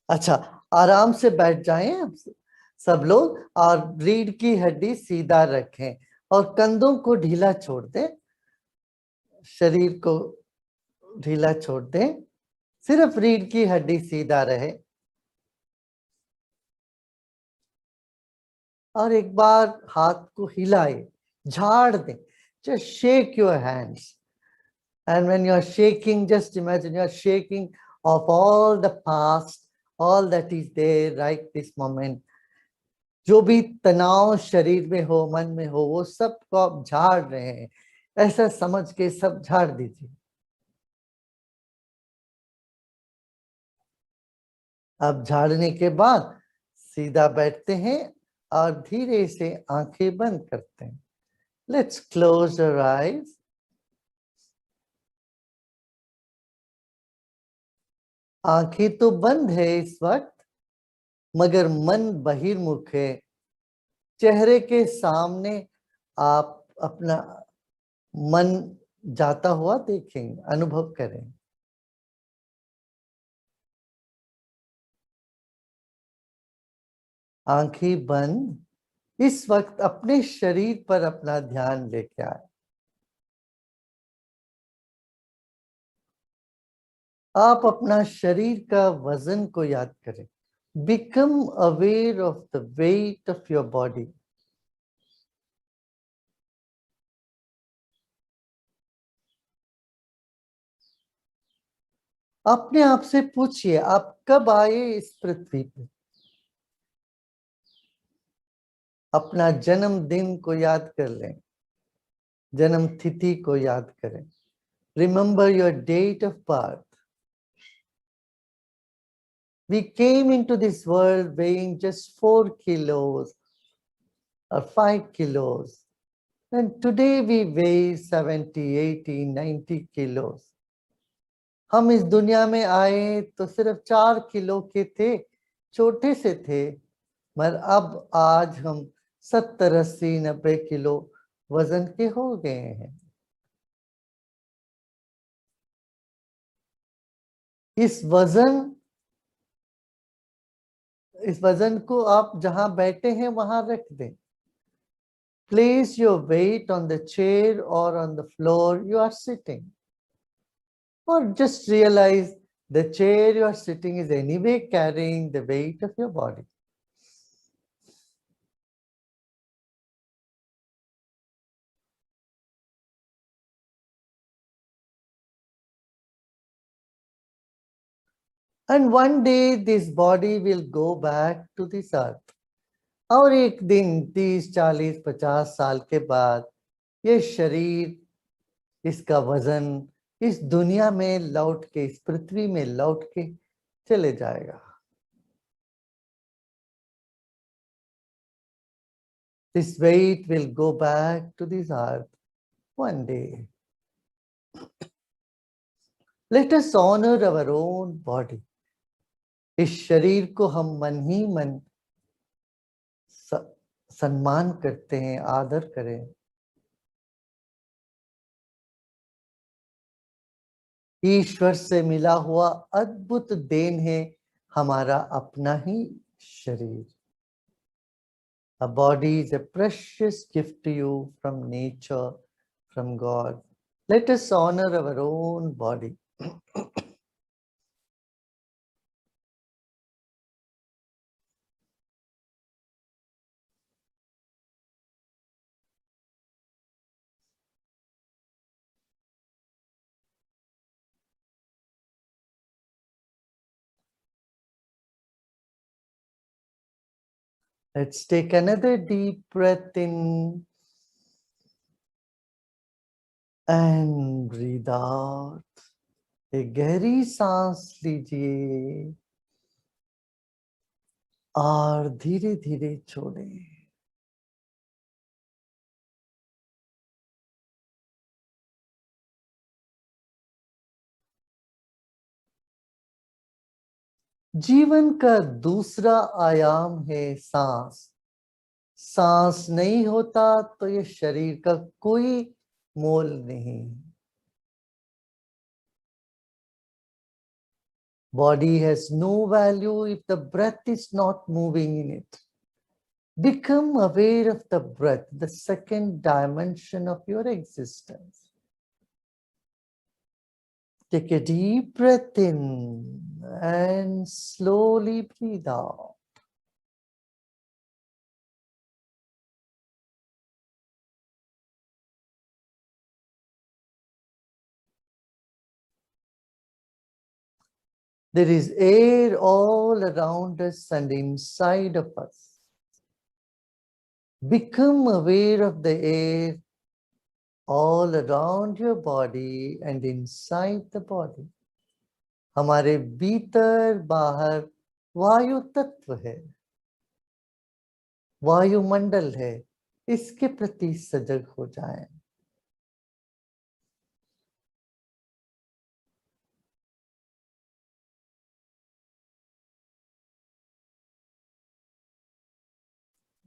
अच्छा, आराम से बैठ जाएं सब लोग, और रीढ़ की हड्डी सीधा रखें और कंधों को ढीला छोड़ दें, शरीर को ढीला छोड़ दें, सिर्फ रीढ़ की हड्डी सीधा रहे। और एक बार हाथ को हिलाए, झाड़ दें, just shake your hands, and when you are shaking, just imagine you are shaking of all the past, all that is there right this moment, जो भी तनाव शरीर में हो, मन में हो, वो सब को आप झाड़ रहे हैं, ऐसा समझ के सब झाड़ दीजिए। अब झाड़ने के बाद सीधा बैठते हैं और धीरे से आंखें बंद करते हैं। Let's close your eyes. आंखें तो बंद है इस वक्त, मगर मन बहिर्मुख है। चेहरे के सामने आप अपना मन जाता हुआ देखेंगे, अनुभव करें। आंखें बंद, इस वक्त अपने शरीर पर अपना ध्यान लेके आए। आप अपना शरीर का वजन को याद करें। Become aware of the weight of your body. अपने आप से पूछिए, आप कब आए इस पृथ्वी पे? अपना जन्मदिन को याद कर लें, जन्म तिथि को याद करें। Remember your date of birth. We came into this world weighing just 4 kilos or 5 kilos. And today we weigh 70, 80, 90 kilos. हम इस दुनिया में आए तो सिर्फ 4 किलो के थे, छोटे से थे, मगर अब आज हम 70, 80, 90 किलो वजन के हो गए हैं। इस वजन को आप जहां बैठे हैं वहां रख दें। Place your weight on the chair or on the floor you are sitting. Or just realize the chair you are sitting is anyway carrying the weight of your body. And one day this body will go back to this earth. और एक दिन 30, 40, 50 साल के बाद ये शरीर, इसका वजन इस दुनिया में लौट के, इस पृथ्वी में लौट के चले जाएगा। This weight will go back to this earth one day. Let us honor our own body. इस शरीर को हम मन ही मन सम्मान करते हैं, आदर करें। ईश्वर से मिला हुआ अद्भुत देन है हमारा अपना ही शरीर। A body is a precious gift to you from nature, from God. Let us honor our own body. Let's take another deep breath in and breathe out. एक गहरी सांस लीजिए और धीरे धीरे छोड़ें। जीवन का दूसरा आयाम है सांस। सांस नहीं होता तो ये शरीर का कोई मोल नहीं। Body has no value if the breath is not moving in it. Become aware of the breath, the second dimension of your existence. Take a deep breath in and slowly breathe out. There is air all around us and inside of us. Become aware of the air all around your body and inside the body. हमारे भीतर बाहर वायु तत्व है, वायुमंडल है, इसके प्रति सजग हो जाएं।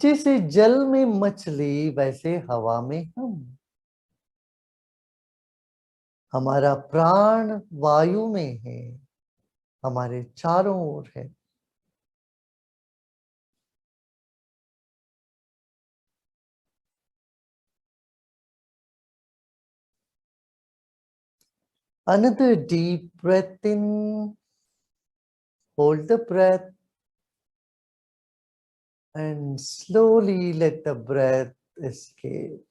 जैसे जल में मछली वैसे हवा में हम। हमारा प्राण वायु में है, हमारे चारों ओर है। Another deep breath in, hold the breath and slowly let the breath escape.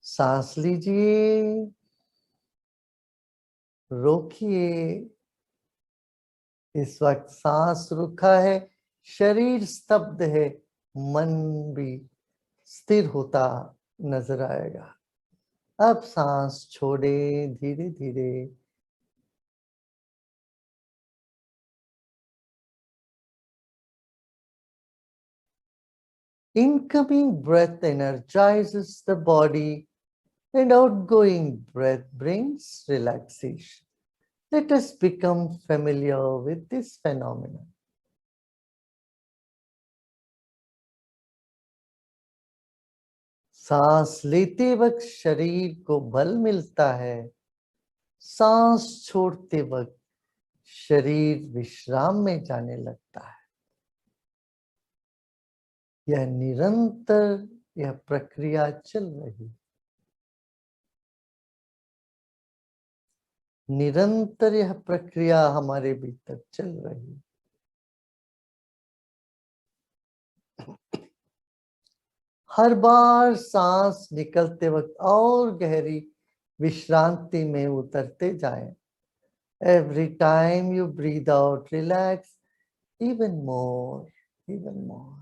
सांस लीजिए, रोकिए। इस वक्त सांस रुका है, शरीर स्तब्ध है, मन भी स्थिर होता नजर आएगा। अब सांस छोड़े धीरे धीरे। Incoming breath energizes the body and outgoing breath brings relaxation. Let us become familiar with this phenomenon. सांस लेते वक्त शरीर को बल मिलता है, सांस छोड़ते वक्त शरीर विश्राम में जाने लगता है। यह निरंतर यह प्रक्रिया चल रही, निरंतर यह प्रक्रिया हमारे भीतर चल रही। हर बार सांस निकलते वक्त और गहरी विश्रांति में उतरते जाएं। Every time you breathe out, relax even more, even more.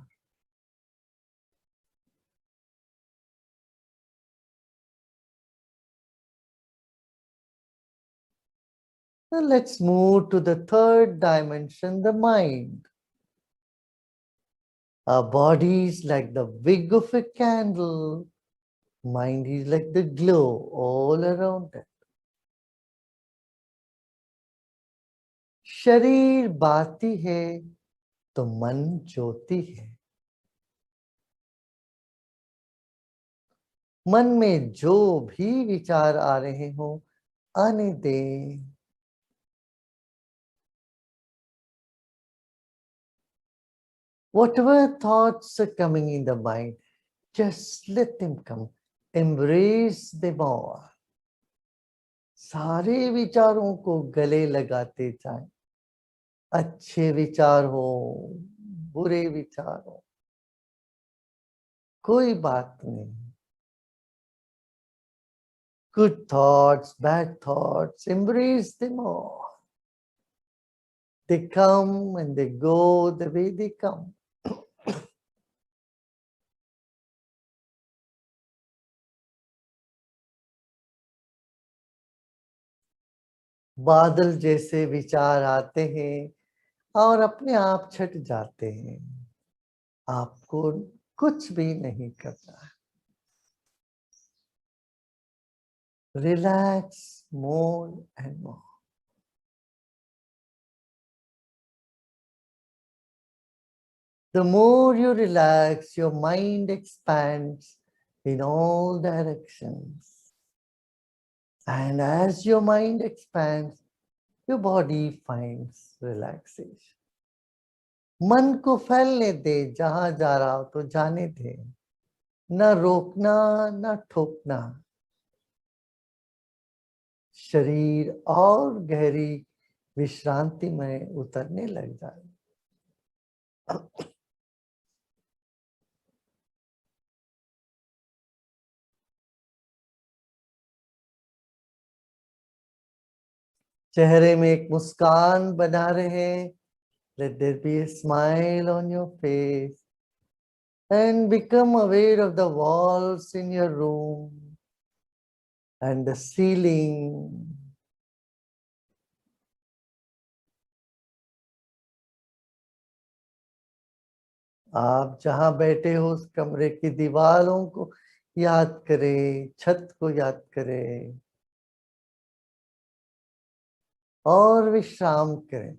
Now let's move to the third dimension, the mind. Our body is like the wick of a candle. Mind is like the glow all around it. शरीर बाती है तो मन ज्योति है। मन में जो भी विचार आ रहे हो, आने दें। Whatever thoughts are coming in the mind, just let them come. Embrace them all. सारे विचारों को गले लगाते जाएं। अच्छे विचार हो, बुरे विचार हो, कोई बात नहीं। Good thoughts, bad thoughts, embrace them all. They come and they go the way they come. बादल जैसे विचार आते हैं और अपने आप छट जाते हैं। आपको कुछ भी नहीं करना है। Relax more and more. The more you relax, your mind expands in all directions. And as your mind expands, your body finds relaxation. मन को फैलने दे, जहां जा रहा हो तो जाने दे, ना रोकना ना ठोकना। शरीर और गहरी विश्रांति में उतरने लग जाए। चेहरे में एक मुस्कान बना रहे। Let there be a smile on your face and become aware of the walls in your room and the ceiling. आप जहां बैठे हो उस कमरे की दीवारों को याद करें, छत को याद करें और विश्राम करें।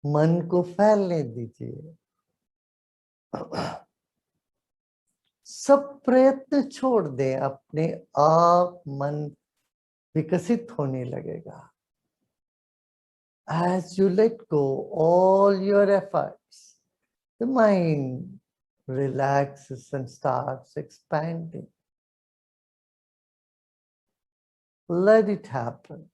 मन को फैलने दीजिए। सब प्रयत्न छोड़ दें, अपने आप मन विकसित होने लगेगा। As you let go all your efforts, the mind relaxes and starts expanding. Let it happen.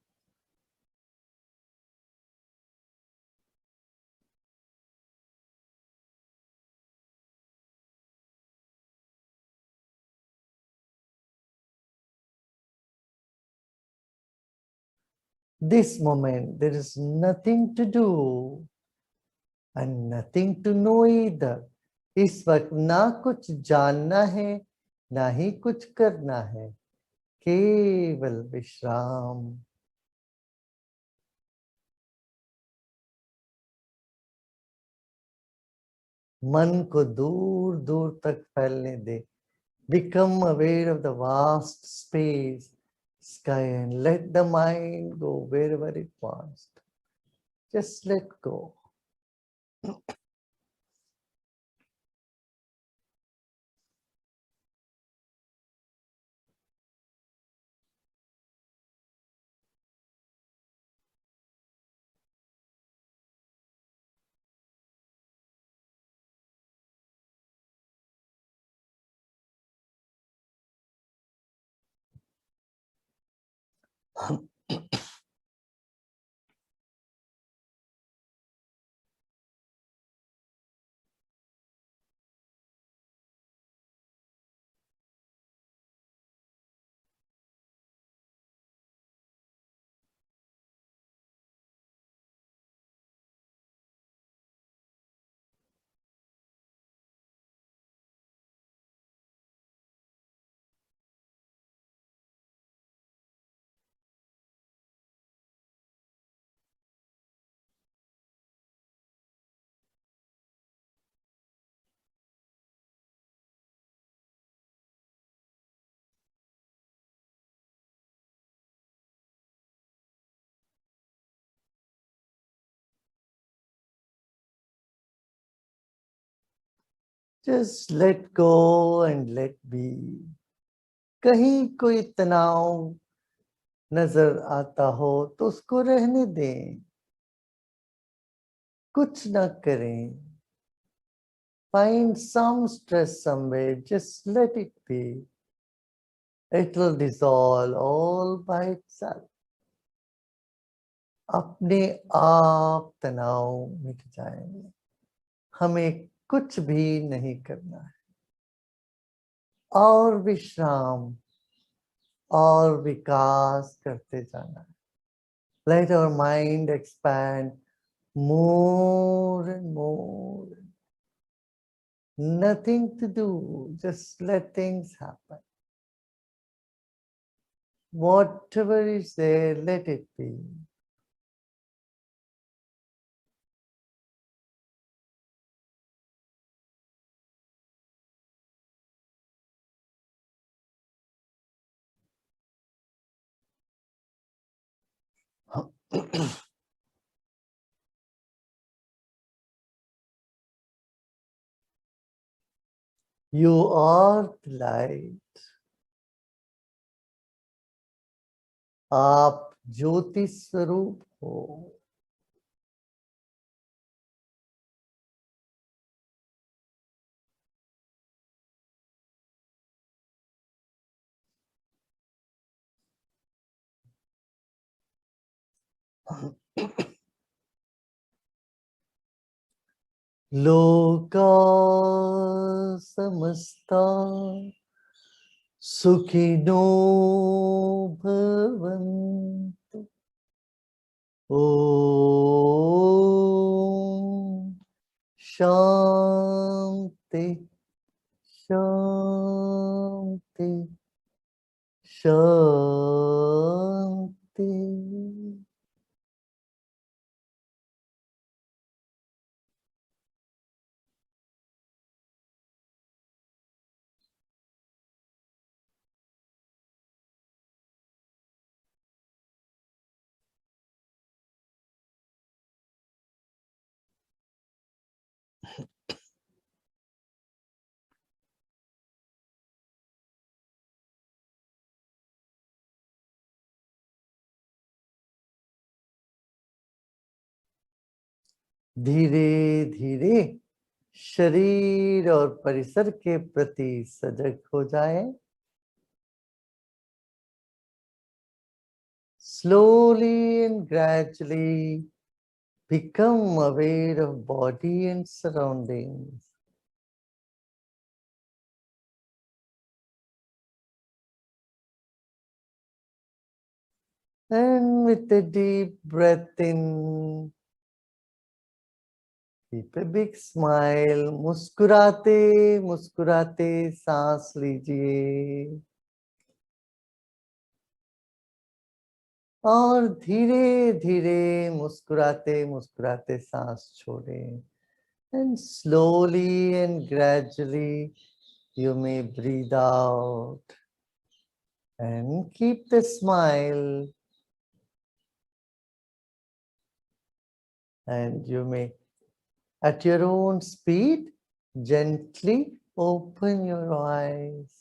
This moment, there is nothing to do and nothing to know either. इस वक्त ना कुछ जानना है, ना ही कुछ करना है, केवल विश्राम। मन को दूर दूर तक फैलने दे। Become aware of the vast space, sky, and let the mind go wherever it wants. Just let go. Just let go and let be. कहीं कोई तनाव नजर आता हो तो उसको रहने दें, कुछ ना करें। Find some stress somewhere, just let it be. It will dissolve all by itself. अपने आप तनाव मिट जाएंगे। हमें कुछ भी नहीं करना है और विश्राम और विकास करते जाना है। Let our mind expand more and more. Nothing to do, just let things happen. Whatever is there, let it be. You are the light. आप ज्योति स्वरूप हो। लोका समस्ता सुखिनो भवन्तु। ओम शांति शांति शांति। धीरे धीरे शरीर और परिसर के प्रति सजग हो जाए। Slowly and gradually become aware of body and surroundings. And with a deep breath in, keep a big smile. मुस्कुराते मुस्कुराते सांस लीजिए और धीरे धीरे मुस्कुराते मुस्कुराते सांस छोड़ें। And slowly and gradually you may breathe out and keep the smile. And you may, at your own speed, gently open your eyes.